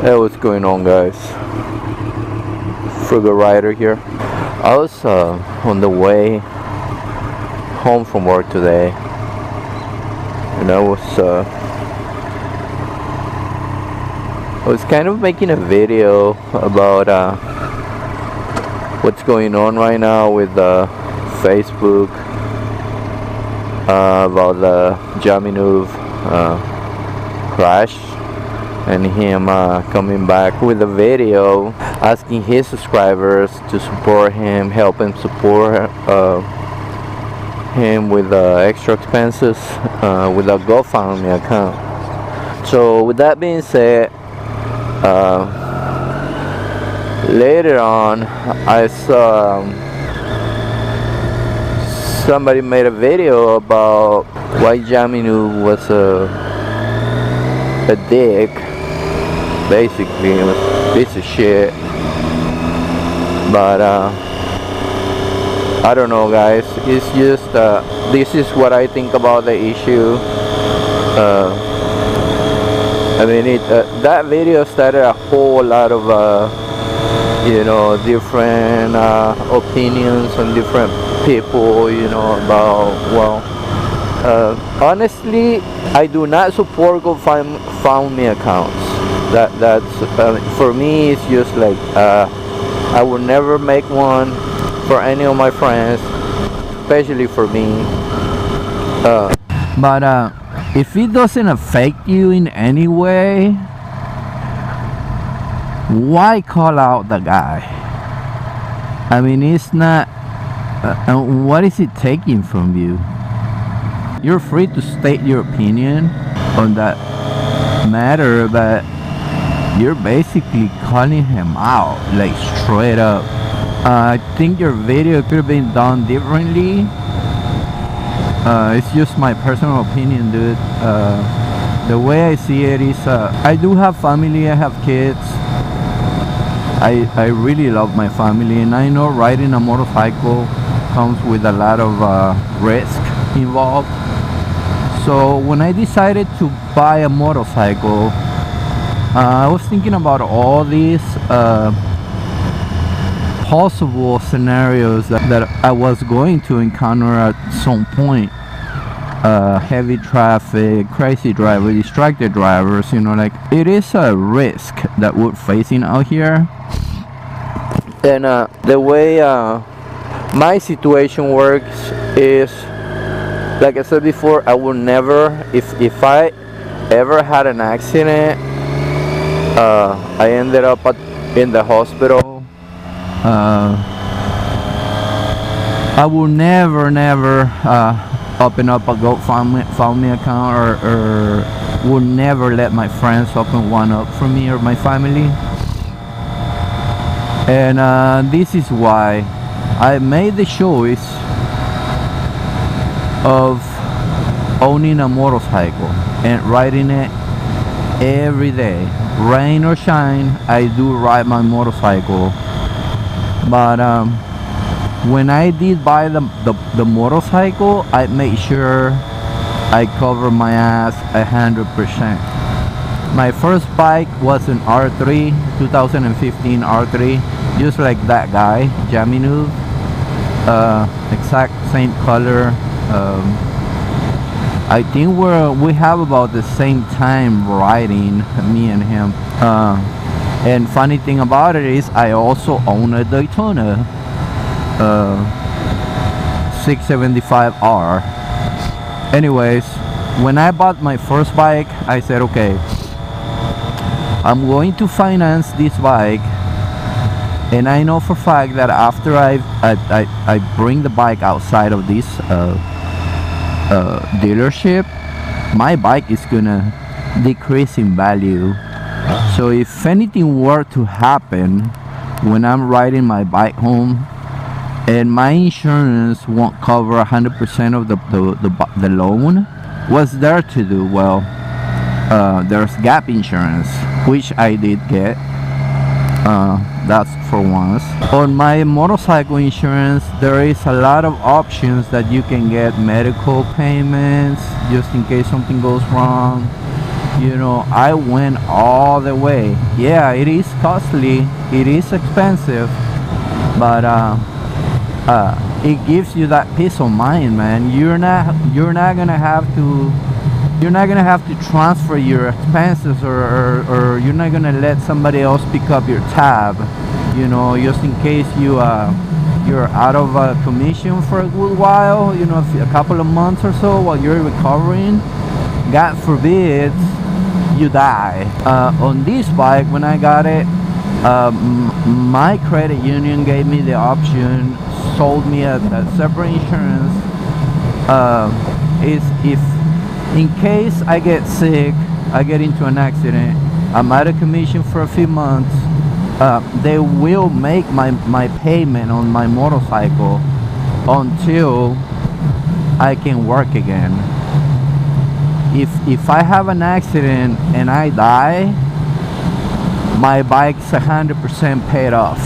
Hey, what's going on, guys? Frugal Rider here. I was on the way home from work today, and I was kind of making a video about what's going on right now with Facebook, about the yammiNoob crash, and him coming back with a video asking his subscribers to support him, help him support him with extra expenses with a GoFoundMe account. So with that being said, later on I saw somebody made a video about why yammiNoob was a dick. Basically, it was a piece of shit. But I don't know, guys. It's just this is what I think about the issue. I mean, that video started a whole lot of different opinions on different people, about, well, honestly, I do not support GoFundMe accounts. That's for me, it's just like I would never make one for any of my friends, especially for me. But if it doesn't affect you in any way, why call out the guy? I mean, it's not. What is it taking from you? You're free to state your opinion on that matter, but you're basically calling him out, like straight up. I think your video could have been done differently. It's just my personal opinion, dude. The way I see it is, I do have family, I have kids. I really love my family, and I know riding a motorcycle comes with a lot of risk involved. So when I decided to buy a motorcycle, I was thinking about all these possible scenarios that I was going to encounter at some point. Heavy traffic, crazy drivers, distracted drivers, like it is a risk that we're facing out here. And the way my situation works is, like I said before, I will never, if I ever had an accident, I ended up in the hospital, I will never open up a GoFundMe account, or will never let my friends open one up for me or my family. And this is why I made the choice of owning a motorcycle and riding it every day, rain or shine. I do ride my motorcycle. But when I did buy the motorcycle, I made sure I cover my ass 100%. My first bike was an R3, 2015 R3, just like that guy, yammiNoob. Exact same color. I think we have about the same time riding, me and him. And funny thing about it is, I also own a Daytona 675R. Anyways, when I bought my first bike, I said, okay, I'm going to finance this bike, and I know for a fact that after I bring the bike outside of this dealership, my bike is gonna decrease in value. So if anything were to happen when I'm riding my bike home, and my insurance won't cover 100% of the loan, what's there to do? Well, there's gap insurance, which I did get. That's for once. On my motorcycle insurance, there is a lot of options that you can get: medical payments just in case something goes wrong, You know, I went all the way. Yeah, it is costly, it is expensive, but it gives you that peace of mind, man. You're not gonna have to transfer your expenses, or you're not gonna let somebody else pick up your tab, you know, just in case you're out of commission for a good while, you know, a couple of months or so while you're recovering. God forbid you die. On this bike, when I got it, my credit union gave me the option, sold me a separate insurance. Is if in case I get sick, I get into an accident, I'm out of commission for a few months, they will make my payment on my motorcycle until I can work again. If I have an accident and I die, my bike's 100% paid off.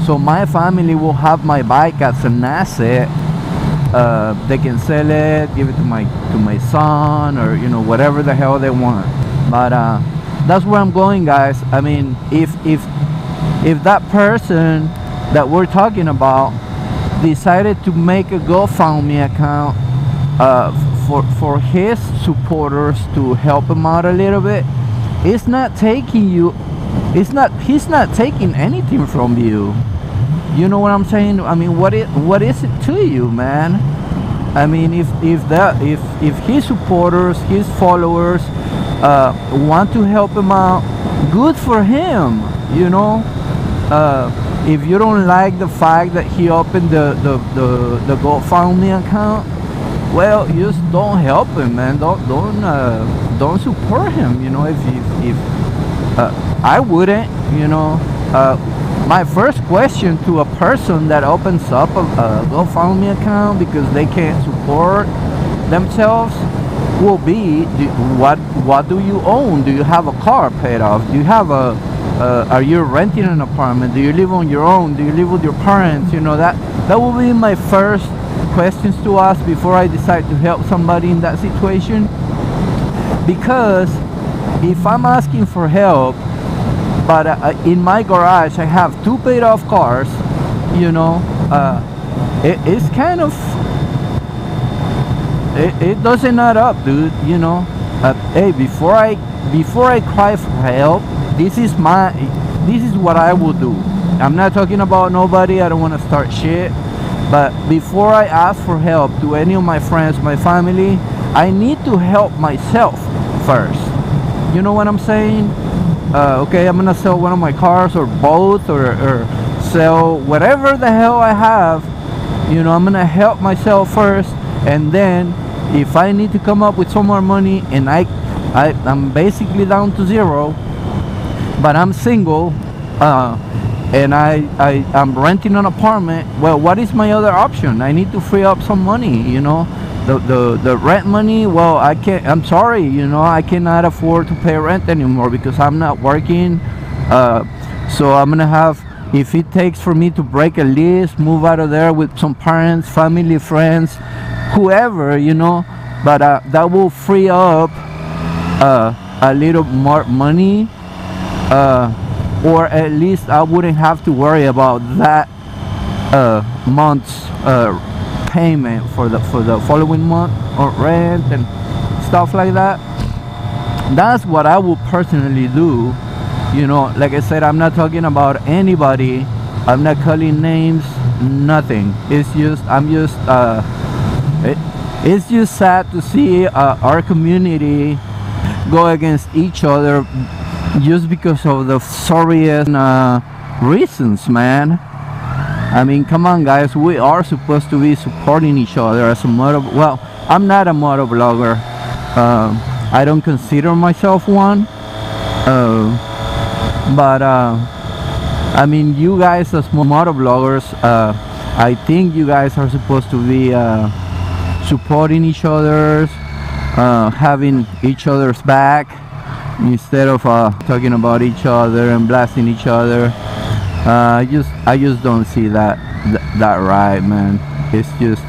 So my family will have my bike as an asset. They can sell it, give it to my son, or you know, whatever the hell they want. But that's where I'm going, guys. I mean, if that person that we're talking about decided to make a GoFoundMe account for his supporters to help him out a little bit, he's not taking anything from you. You know what I'm saying? I mean, what is it to you, man? I mean, if his supporters, his followers want to help him out, good for him, you know. If you don't like the fact that he opened the GoFoundMe account, well, just don't help him, man. Don't support him. You know, if I wouldn't. You know, my first question to a person that opens up a GoFoundMe account because they can't support themselves will be, what do you own? Do you have a car paid off? Do you have are you renting an apartment? Do you live on your own? Do you live with your parents? You know, that will be my first questions to ask before I decide to help somebody in that situation. Because if I'm asking for help, but in my garage I have 2 paid off cars, you know, it's kind of, it doesn't add up, dude. You know, hey, before I cry for help, this is what I will do. I'm not talking about nobody, I don't want to start shit. But before I ask for help to any of my friends, my family, I need to help myself first. You know what I'm saying? Okay, I'm gonna sell one of my cars, or both, or sell whatever the hell I have. You know, I'm gonna help myself first, and then if I need to come up with some more money, and I'm basically down to zero, but I'm single, and I'm renting an apartment, well, what is my other option? I need to free up some money, you know. The rent money, well, I'm sorry, you know, I cannot afford to pay rent anymore because I'm not working. So I'm gonna have, if it takes for me to break a lease, move out of there with some parents, family, friends, whoever, you know, but that will free up a little more money, or at least I wouldn't have to worry about that month's payment for the following month, or rent and stuff like that. That's what I would personally do. You know, like I said, I'm not talking about anybody, I'm not calling names, nothing. It's just it's just sad to see our community go against each other just because of the sorriest reasons, man. I mean, come on, guys, we are supposed to be supporting each other as a well, I'm not a motor blogger. I don't consider myself one. But I mean, you guys as motor bloggers, I think you guys are supposed to be supporting each other, having each other's back, instead of talking about each other and blasting each other. I just don't see that right, man. It's just,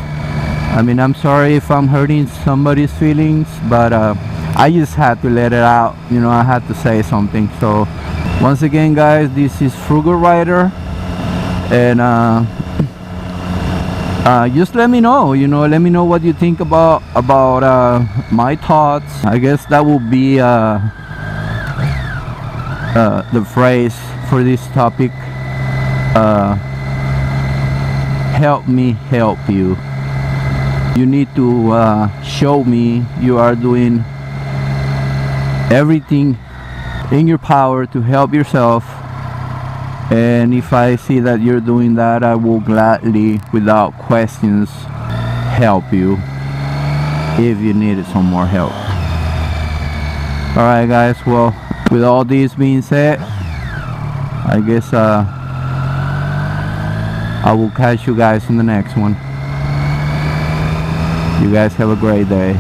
I mean, I'm sorry if I'm hurting somebody's feelings, but I just had to let it out, you know. I had to say something. So once again, guys, this is Frugal Rider, and just let me know, you know, let me know what you think about my thoughts. I guess that will be the phrase for this topic. Help me help you. You need to show me you are doing everything in your power to help yourself, and if I see that you're doing that, I will gladly, without questions, help you if you needed some more help. Alright guys, well, with all this being said, I guess I will catch you guys in the next one. You guys have a great day.